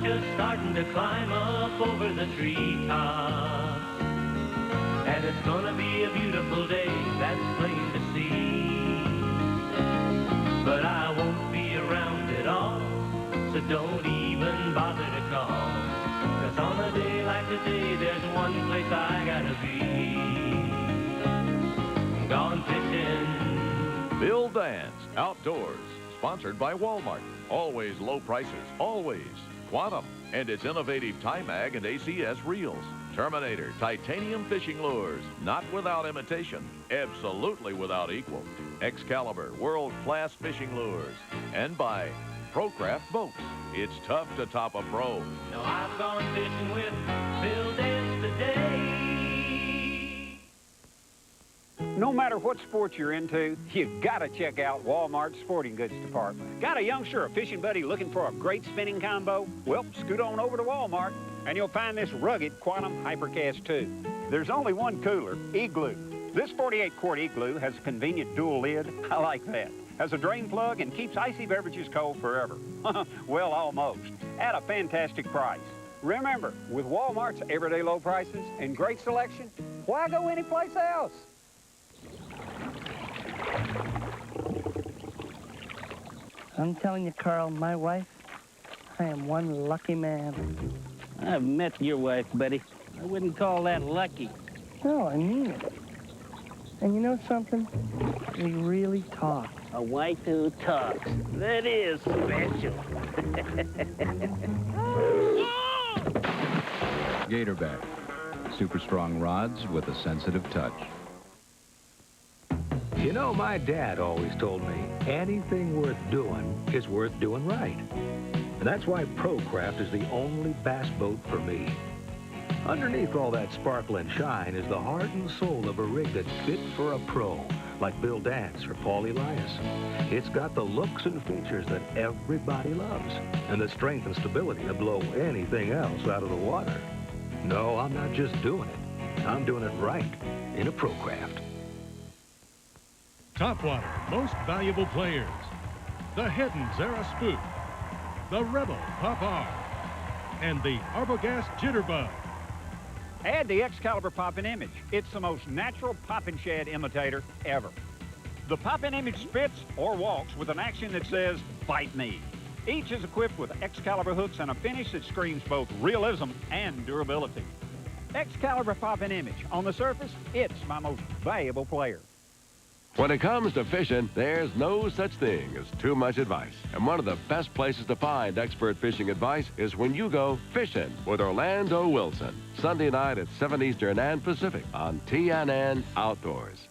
just starting to climb up over the treetops. And it's gonna be a beautiful day, that's plain to see. But I won't be around at all, so don't even bother to call. 'Cause on a day like today, there's one place I gotta be. I'm gone fishing. Bill Dance Outdoors, sponsored by Walmart. Always low prices, always. Quantum and its innovative Timag and ACS reels. Terminator titanium fishing lures, not without imitation, absolutely without equal. Excalibur world-class fishing lures. And by ProCraft Boats. It's tough to top a pro. Now I've gone fishing with Bill Dance today. No matter what sport you're into, you've got to check out Walmart's sporting goods department. Got a youngster or fishing buddy looking for a great spinning combo? Well, scoot on over to Walmart, and you'll find this rugged Quantum Hypercast 2. There's only one cooler, Igloo. This 48-quart Igloo has a convenient dual lid. I like that. Has a drain plug and keeps icy beverages cold forever. Well, almost. At a fantastic price. Remember, with Walmart's everyday low prices and great selection, why go anyplace else? I'm telling you, Carl, my wife, I am one lucky man. I've met your wife, Betty. I wouldn't call that lucky. No, I mean it. And you know something? We really talk. A wife who talks. That is special. Gatorback. Super strong rods with a sensitive touch. You know, my dad always told me, anything worth doing is worth doing right. And that's why ProCraft is the only bass boat for me. Underneath all that sparkle and shine is the heart and soul of a rig that's fit for a pro, like Bill Dance or Paul Elias. It's got the looks and features that everybody loves, and the strength and stability to blow anything else out of the water. No, I'm not just doing it. I'm doing it right in a ProCraft. Topwater Most Valuable Players. The Hidden Zara Spook. The Rebel Pop R. And the Arbogast Jitterbug. Add the Excalibur Poppin' Image. It's the most natural poppin' shad imitator ever. The Poppin' Image spits or walks with an action that says, "Bite me." Each is equipped with Excalibur hooks and a finish that screams both realism and durability. Excalibur Poppin' Image. On the surface, it's my most valuable player. When it comes to fishing, there's no such thing as too much advice. And one of the best places to find expert fishing advice is when you go fishing with Orlando Wilson. Sunday night at 7 Eastern and Pacific on TNN Outdoors.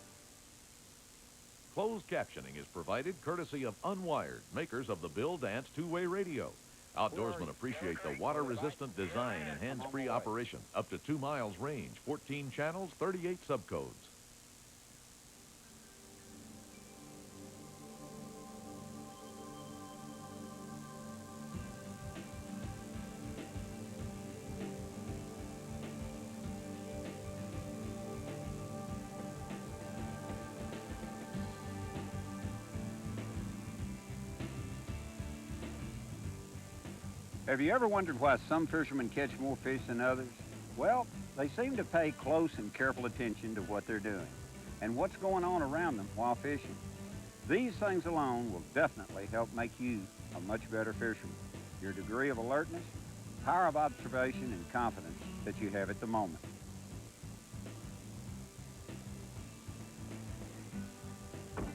Closed captioning is provided courtesy of Unwired, makers of the Bill Dance two-way radio. Outdoorsmen appreciate the water-resistant design and hands-free operation. Up to 2 miles range, 14 channels, 38 subcodes. Have you ever wondered why some fishermen catch more fish than others? Well, they seem to pay close and careful attention to what they're doing and what's going on around them while fishing. These things alone will definitely help make you a much better fisherman. Your degree of alertness, power of observation, and confidence that you have at the moment.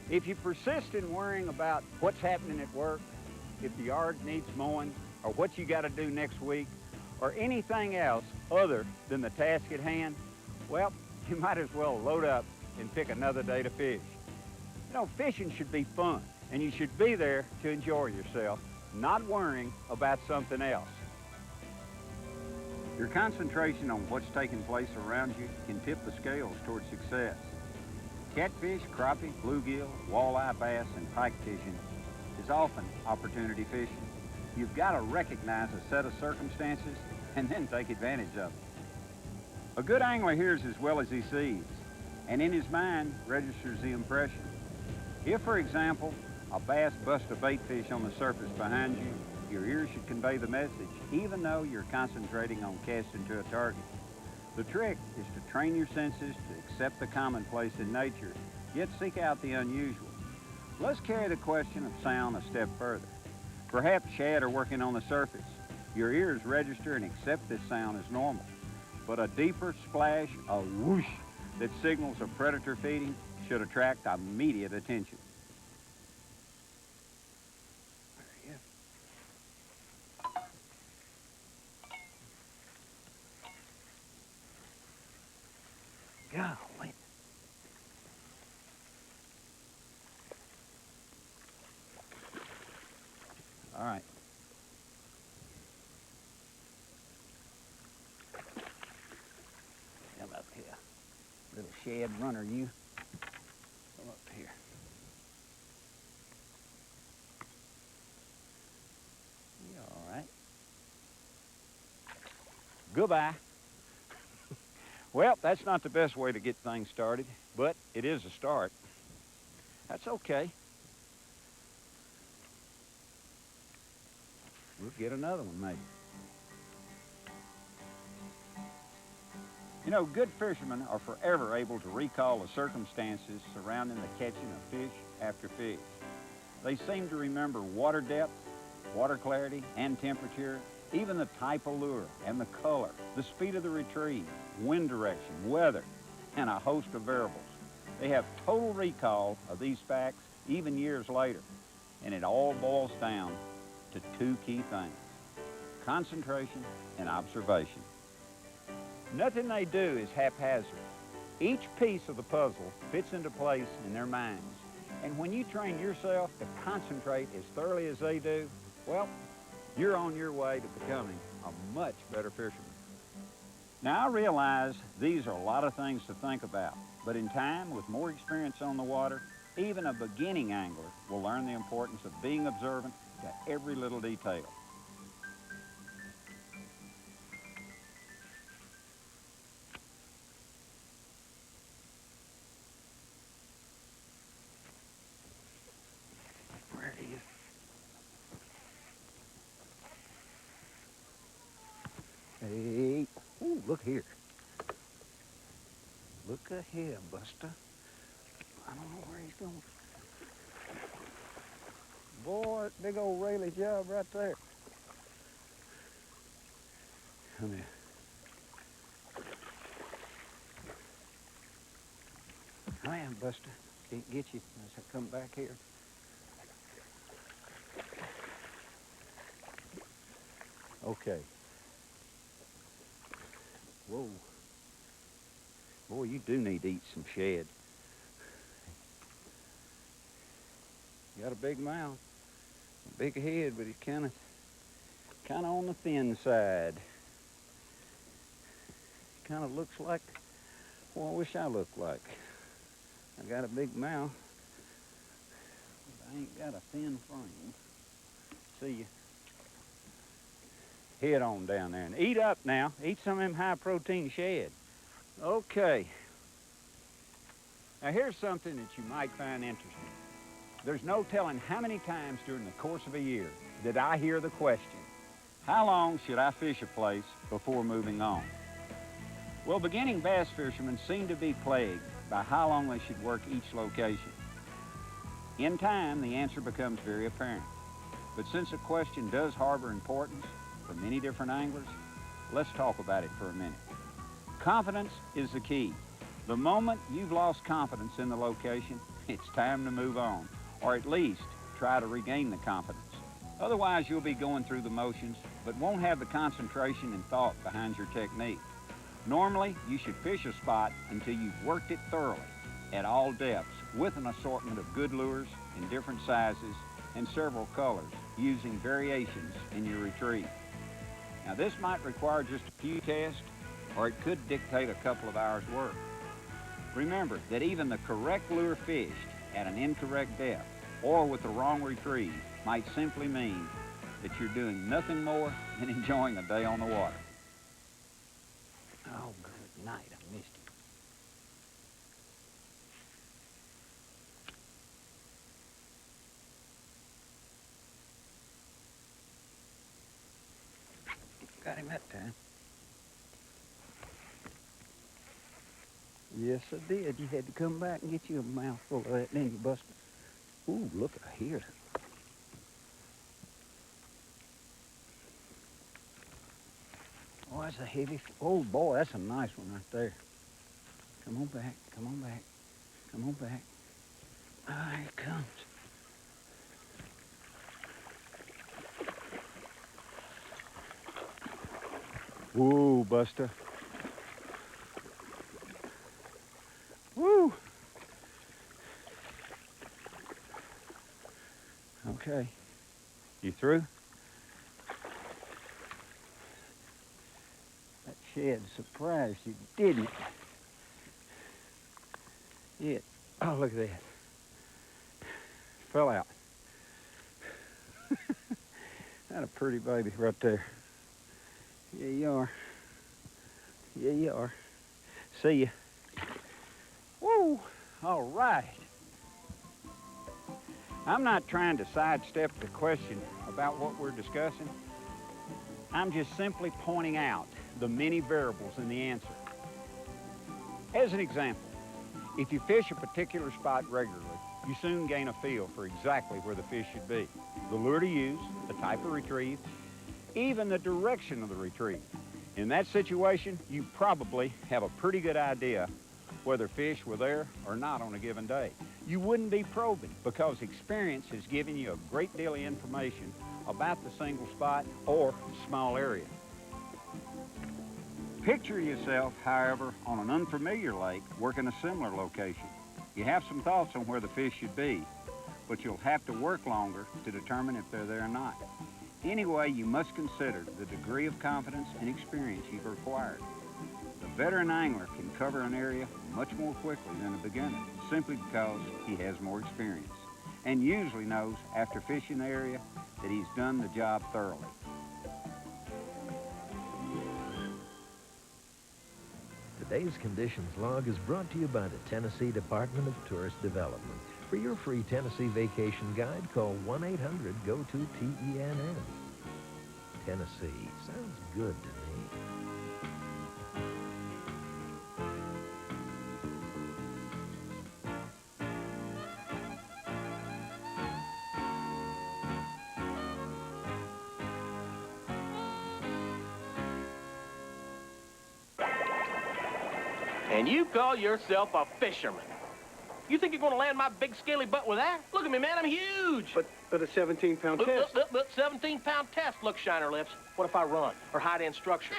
If you persist in worrying about what's happening at work, if the yard needs mowing, or what you got to do next week, or anything else other than the task at hand, well, you might as well load up and pick another day to fish. You know, fishing should be fun, and you should be there to enjoy yourself, not worrying about something else. Your concentration on what's taking place around you can tip the scales towards success. Catfish, crappie, bluegill, walleye, bass, and pike fishing is often opportunity fishing. You've got to recognize a set of circumstances and then take advantage of it. A good angler hears as well as he sees, and in his mind registers the impression. If, for example, a bass busts a bait fish on the surface behind you, your ears should convey the message, even though you're concentrating on casting to a target. The trick is to train your senses to accept the commonplace in nature, yet seek out the unusual. Let's carry the question of sound a step further. Perhaps shad are working on the surface. Your ears register and accept this sound as normal. But a deeper splash, a whoosh, that signals a predator feeding should attract immediate attention. Golly. All right. Come up here. Little shad runner, you. Come up here. You all right? Goodbye. Well, that's not the best way to get things started, but it is a start. That's okay. We'll get another one, maybe. You know, good fishermen are forever able to recall the circumstances surrounding the catching of fish after fish. They seem to remember water depth, water clarity, and temperature, even the type of lure and the color, the speed of the retrieve, wind direction, weather, and a host of variables. They have total recall of these facts even years later, and it all boils down to two key things: concentration and observation. Nothing they do is haphazard. Each piece of the puzzle fits into place in their minds, and when you train yourself to concentrate as thoroughly as they do, well, you're on your way to becoming a much better fisherman. Now, I realize these are a lot of things to think about, but in time, with more experience on the water, even a beginning angler will learn the importance of being observant to every little detail. Where are you? Hey, ooh, look here. Look ahead, Buster. I don't know where he's going. Boy, big old Rayleigh job right there. Come here. I am, Buster. Can't get you as I come back here. Okay. Whoa. Boy, you do need to eat some shad. You got a big mouth, a big head, but he's kind of on the thin side. Kind of looks like, well, I wish I looked like. I got a big mouth, but I ain't got a thin frame. See you. Head on down there and eat up now. Eat some of them high-protein shad. Okay. Now here's something that you might find interesting. There's no telling how many times during the course of a year that I hear the question, how long should I fish a place before moving on? Well, beginning bass fishermen seem to be plagued by how long they should work each location. In time, the answer becomes very apparent. But since the question does harbor importance for many different anglers, let's talk about it for a minute. Confidence is the key. The moment you've lost confidence in the location, it's time to move on, or at least try to regain the confidence. Otherwise, you'll be going through the motions, but won't have the concentration and thought behind your technique. Normally, you should fish a spot until you've worked it thoroughly at all depths with an assortment of good lures in different sizes and several colors, using variations in your retrieve. Now, this might require just a few tests, or it could dictate a couple of hours' work. Remember that even the correct lure fished at an incorrect depth or with the wrong retrieve might simply mean that you're doing nothing more than enjoying a day on the water. Oh, good night, I missed it. time. Yes, I did. You had to come back and get you a mouthful of that, didn't you, Buster? Ooh, look at here. Oh, that's a heavy... Oh, boy, that's a nice one right there. Come on back, come on back, come on back. Ah, here it comes. Whoa, Buster. Woo! Okay. You through? That shed surprised you, didn't it? Yeah. Oh, look at that. Fell out. That's a pretty baby right there. Yeah, you are. Yeah, you are. See ya. Woo! All right. I'm not trying to sidestep the question about what we're discussing. I'm just simply pointing out the many variables in the answer. As an example, if you fish a particular spot regularly, you soon gain a feel for exactly where the fish should be. The lure to use, the type of retrieve, even the direction of the retrieve. In that situation, you probably have a pretty good idea whether fish were there or not on a given day. You wouldn't be probing because experience has given you a great deal of information about the single spot or small area. Picture yourself, however, on an unfamiliar lake working a similar location. You have some thoughts on where the fish should be, but you'll have to work longer to determine if they're there or not. Anyway, you must consider the degree of confidence and experience you've acquired. The veteran angler can cover an area much more quickly than a beginner, simply because he has more experience, and usually knows after fishing the area that he's done the job thoroughly. Today's Conditions Log is brought to you by the Tennessee Department of Tourist Development. For your free Tennessee vacation guide, call 1-800-GO-TO-TENN. Tennessee sounds good to me. And you call yourself a fisherman. You think you're going to land my big scaly butt with that? Look at me, man, I'm huge. But a 17-pound test. 17-pound test. Look, Shiner Lips, what if I run or hide in structure?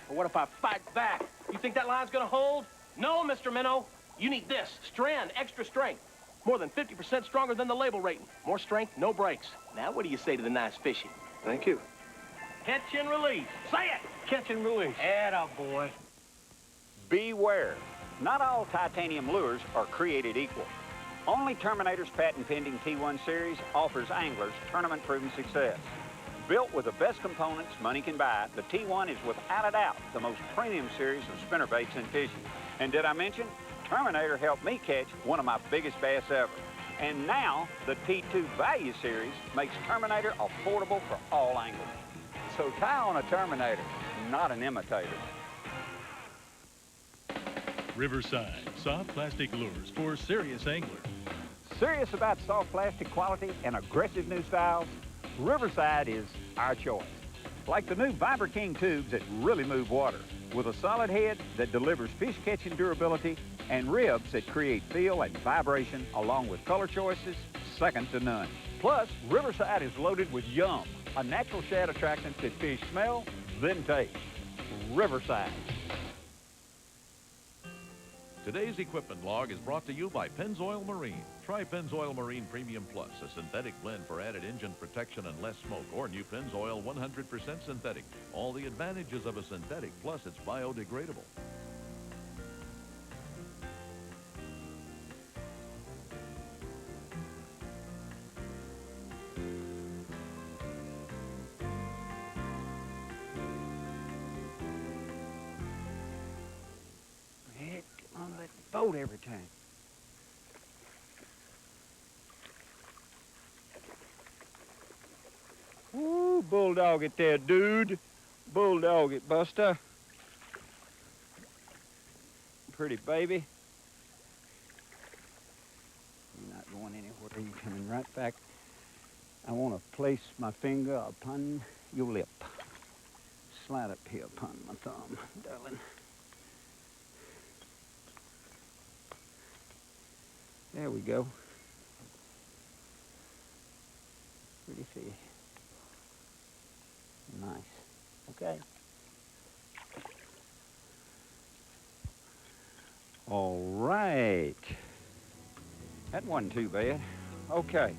Or what if I fight back? You think that line's going to hold? No, Mr. Minnow. You need this, Strand, extra strength. More than 50% stronger than the label rating. More strength, no breaks. Now, what do you say to the nice fishing? Thank you. Catch and release. Say it. Catch and release. Atta boy. Beware. Not all titanium lures are created equal. Only Terminator's patent-pending T1 series offers anglers tournament-proven success. Built with the best components money can buy, the T1 is without a doubt the most premium series of spinnerbaits in fishing. And did I mention, Terminator helped me catch one of my biggest bass ever. And now, the T2 Value series makes Terminator affordable for all anglers. So tie on a Terminator, not an imitator. Riverside, soft plastic lures for serious anglers. Serious about soft plastic quality and aggressive new styles? Riverside is our choice. Like the new Viber King tubes that really move water, with a solid head that delivers fish-catching durability and ribs that create feel and vibration, along with color choices second to none. Plus, Riverside is loaded with Yum, a natural shad attractant that fish smell, then taste. Riverside. Today's equipment log is brought to you by Pennzoil Marine. Try Pennzoil Marine Premium Plus, a synthetic blend for added engine protection and less smoke, or new Pennzoil 100% synthetic. All the advantages of a synthetic, plus it's biodegradable. On that boat every time. Ooh, bulldog it there, dude. bulldog it, Buster. Pretty baby. You're not going anywhere. You're coming right back. I want to place my finger upon your lip. Slide up here upon my thumb, darling. There we go. Pretty fish. Nice. Okay. All right. That wasn't too bad. Okay.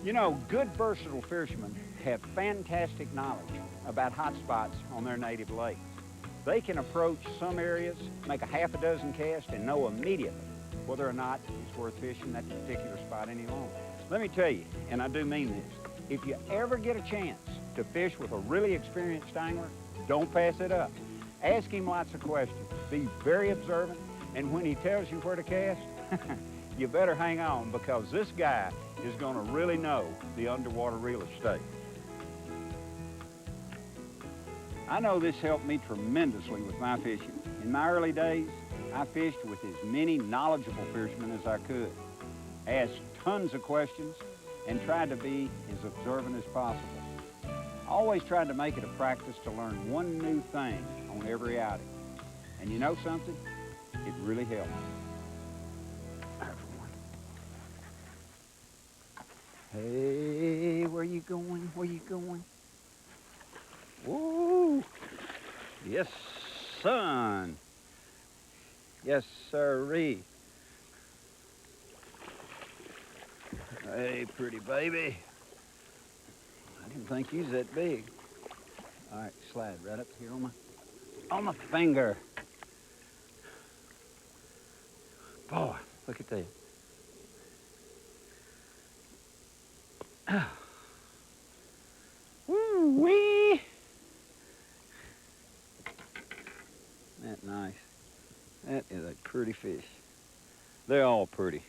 You know, good versatile fishermen have fantastic knowledge about hot spots on their native lakes. They can approach some areas, make a half a dozen casts, and know immediately whether or not it's worth fishing that particular spot any longer. Let me tell you, and I do mean this, if you ever get a chance to fish with a really experienced angler, don't pass it up. Ask him lots of questions. Be very observant, and when he tells you where to cast, you better hang on, because this guy is going to really know the underwater real estate. I know this helped me tremendously with my fishing. In my early days, I fished with as many knowledgeable fishermen as I could, asked tons of questions, and tried to be as observant as possible. I always tried to make it a practice to learn one new thing on every outing. And you know something? It really helped. Hey, where you going? Where you going? Whoa! Yes, son. Yes, sirree. Hey, pretty baby. I didn't think you was that big. All right, slide right up here on my finger. Boy, look at that. Woo-wee! That nice. That is a pretty fish. They're all pretty.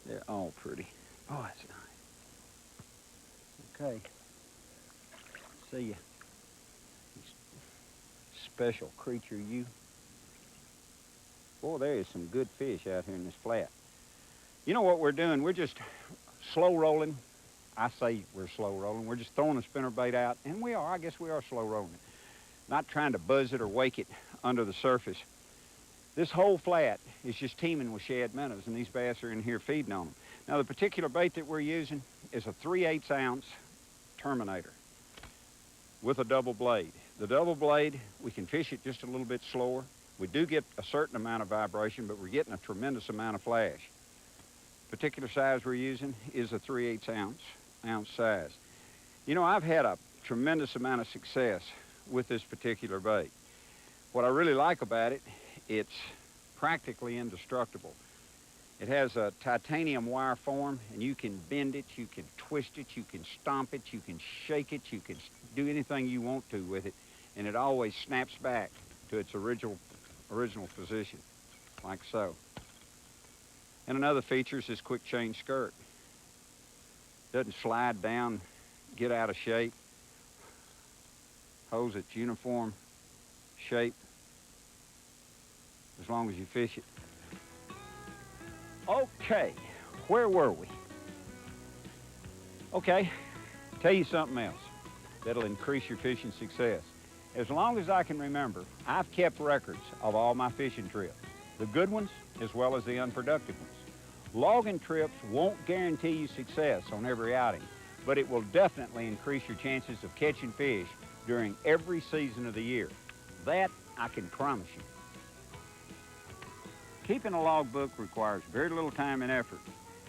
They're all pretty. Oh, that's nice. Okay. See ya. Special creature, you. Boy, there is some good fish out here in this flat. You know what we're doing? We're just slow rolling. I say we're slow rolling. We're just throwing a spinnerbait out, and we are. I guess we are slow rolling it. Not trying to buzz it or wake it under the surface. This whole flat is just teeming with shad minnows, and these bass are in here feeding on them. Now, the particular bait that we're using is a 3/8 ounce Terminator with a double blade. The double blade, we can fish it just a little bit slower. We do get a certain amount of vibration, but we're getting a tremendous amount of flash. Particular size we're using is a 3/8 ounce size. You know, I've had a tremendous amount of success with this particular bait. What I really like about it, it's practically indestructible. It has a titanium wire form, and you can bend it, you can twist it, you can stomp it, you can shake it, you can do anything you want to with it, and it always snaps back to its original position, like so. And another feature is this quick change skirt. Doesn't slide down, get out of shape. Holds its uniform shape as long as you fish it. Okay, where were we? Okay, tell you something else that'll increase your fishing success. As long as I can remember, I've kept records of all my fishing trips, the good ones as well as the unproductive ones. Logging trips won't guarantee you success on every outing, but it will definitely increase your chances of catching fish during every season of the year. That I can promise you. Keeping a logbook requires very little time and effort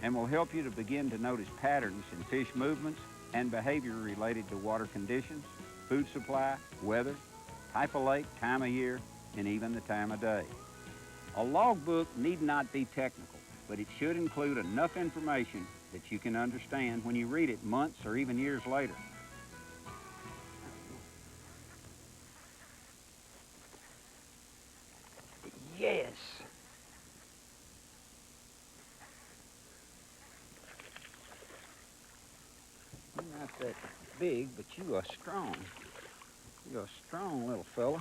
and will help you to begin to notice patterns in fish movements and behavior related to water conditions, food supply, weather, type of lake, time of year, and even the time of day. A logbook need not be technical, but it should include enough information that you can understand when you read it months or even years later. Yes. Not that big, but you are strong. You're a strong little fella.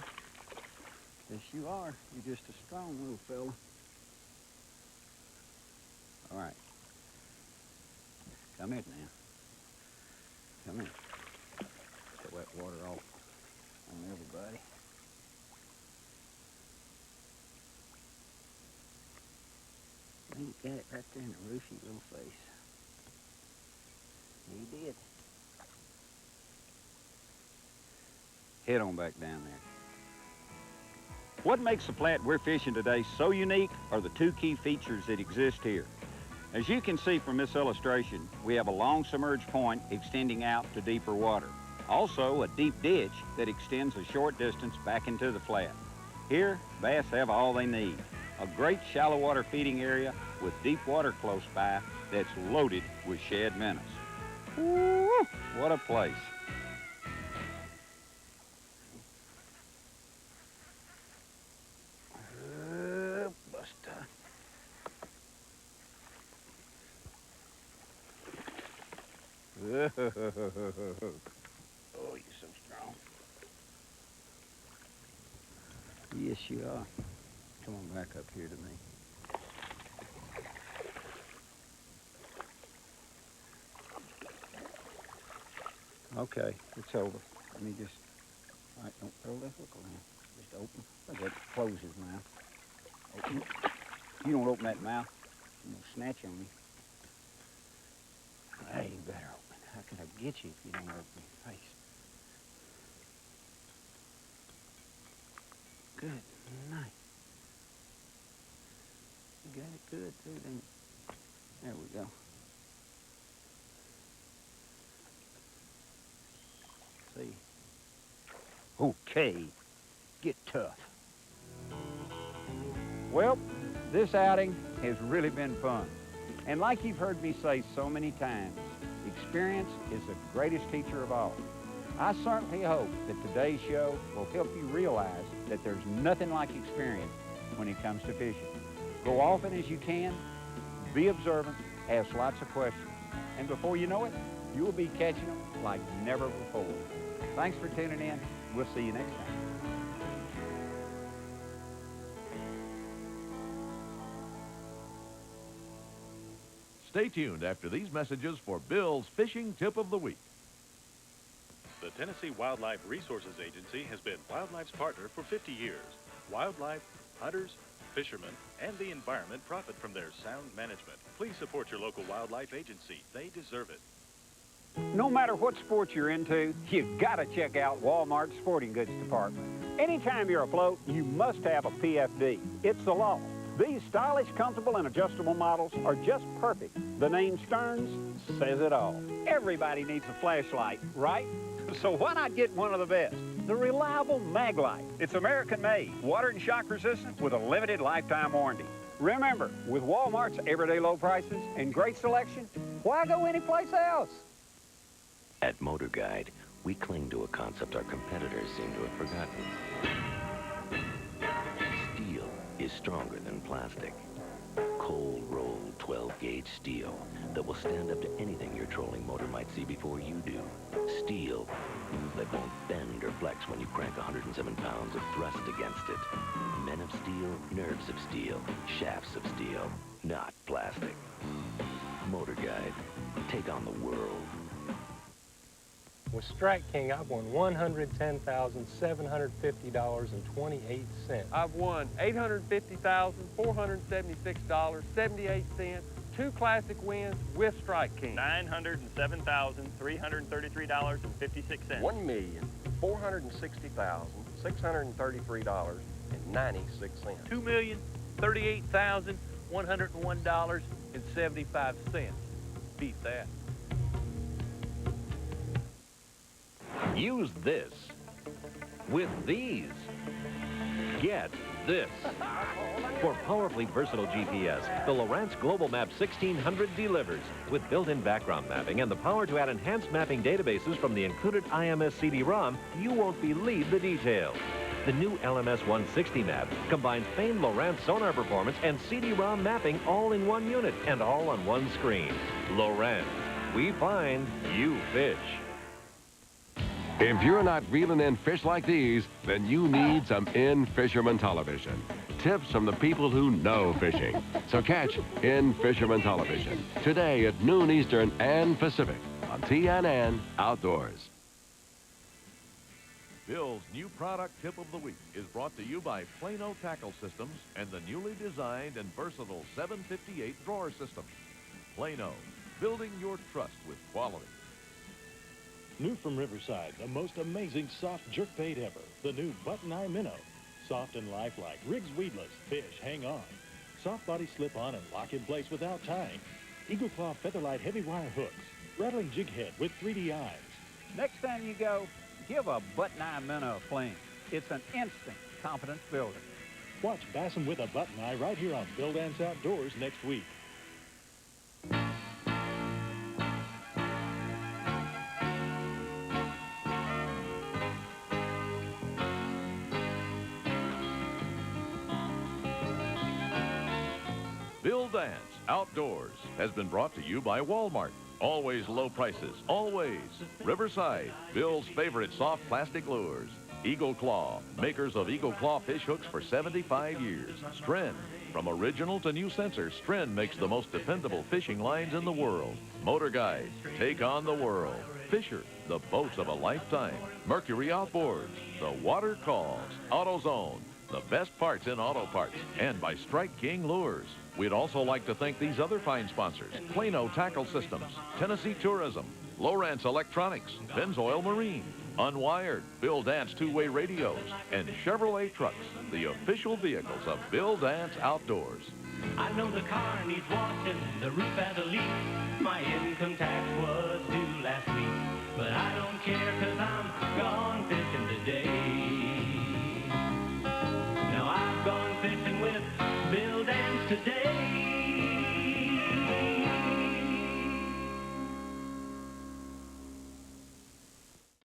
Yes, you are. You're just a strong little fella. All right. Come in now. Come in. Get that water off on everybody. He got it right there in the roofy little face. He did. Head on back down there. What makes the flat we're fishing today so unique are the two key features that exist here. As you can see from this illustration, we have a long submerged point extending out to deeper water. Also, a deep ditch that extends a short distance back into the flat. Here, bass have all they need. A great shallow water feeding area with deep water close by that's loaded with shad minnows. Woo! What a place. Buster. Oh, you're so strong. Yes, you are. Come on back up here to me. Okay, it's over. Let me just... All right, don't throw that hook around. Just open. That close his mouth. Open it. You don't open that mouth, I'm gonna snatch on you. Hey, you better open it. How can I get you if you don't open your face? Good night. You got it good too, didn't you? There we go. See. Okay, get tough. Well, this outing has really been fun. And like you've heard me say so many times, experience is the greatest teacher of all. I certainly hope that today's show will help you realize that there's nothing like experience when it comes to fishing. Go often as you can, be observant, ask lots of questions, and before you know it, you will be catching them like never before. Thanks for tuning in. We'll see you next time. Stay tuned after these messages for Bill's Fishing Tip of the Week. The Tennessee Wildlife Resources Agency has been wildlife's partner for 50 years. Wildlife, hunters, fishermen, and the environment profit from their sound management. Please support your local wildlife agency. They deserve it. No matter what sport you're into, you've got to check out Walmart's Sporting Goods Department. Anytime you're afloat, you must have a PFD. It's the law. These stylish, comfortable, and adjustable models are just perfect. The name Stearns says it all. Everybody needs a flashlight, right? So why not get one of the best? The reliable Maglite. It's American-made, water and shock resistant with a limited lifetime warranty. Remember, with Walmart's everyday low prices and great selection, why go anyplace else? At Motor Guide, we cling to a concept our competitors seem to have forgotten. Steel is stronger than plastic. Cold-rolled 12-gauge steel that will stand up to anything your trolling motor might see before you do. Steel that won't bend or flex when you crank 107 pounds of thrust against it. Men of steel, nerves of steel, shafts of steel, not plastic. Motor Guide, take on the world. With Strike King, I've won $110,750.28. I've won $850,476.78. 2 classic wins with Strike King. $907,333.56. $1,460,633.96. $2,038,101.75. Beat that. Use this with these. Get this. For powerfully versatile GPS, the Lowrance Global Map 1600 delivers with built-in background mapping and the power to add enhanced mapping databases from the included IMS CD-ROM. You won't believe the details. The new LMS 160 map combines famed Lowrance sonar performance and CD-ROM mapping all in one unit and all on one screen. Lowrance, we find, you fish. If you're not reeling in fish like these, then you need some In Fisherman Television. Tips from the people who know fishing. So catch In Fisherman Television today at noon Eastern and Pacific on TNN Outdoors. Bill's new product tip of the week is brought to you by Plano Tackle Systems and the newly designed and versatile 758 drawer system. Plano, building your trust with quality. New from Riverside, the most amazing soft jerkbait ever. The new Button Eye Minnow. Soft and lifelike, rigs weedless, fish hang on. Soft body slip on and lock in place without tying. Eagle Claw Featherlight heavy wire hooks. Rattling jig head with 3D eyes. Next time you go, give a Button Eye Minnow a fling. It's an instant confidence builder. Watch Bassin with a Button Eye right here on Bill Dance Outdoors next week. Bill Dance Outdoors has been brought to you by Walmart. Always low prices, always. Riverside, Bill's favorite soft plastic lures. Eagle Claw, makers of Eagle Claw fish hooks for 75 years. Stren, from original to new sensor, Stren makes the most dependable fishing lines in the world. Motor Guide, take on the world. Fisher, the boats of a lifetime. Mercury Outboards, the water calls. AutoZone, the best parts in auto parts. And by Strike King Lures. We'd also like to thank these other fine sponsors: Plano Tackle Systems, Tennessee Tourism, Lowrance Electronics, Pennzoil Marine, Unwired, Bill Dance two-way radios, and Chevrolet Trucks, the official vehicles of Bill Dance Outdoors. I know the car needs washing, the roof has a leak. My income tax was due last week, but I don't care 'cause I'm gone fishing today. Now I've gone fishing with Bill Dance today.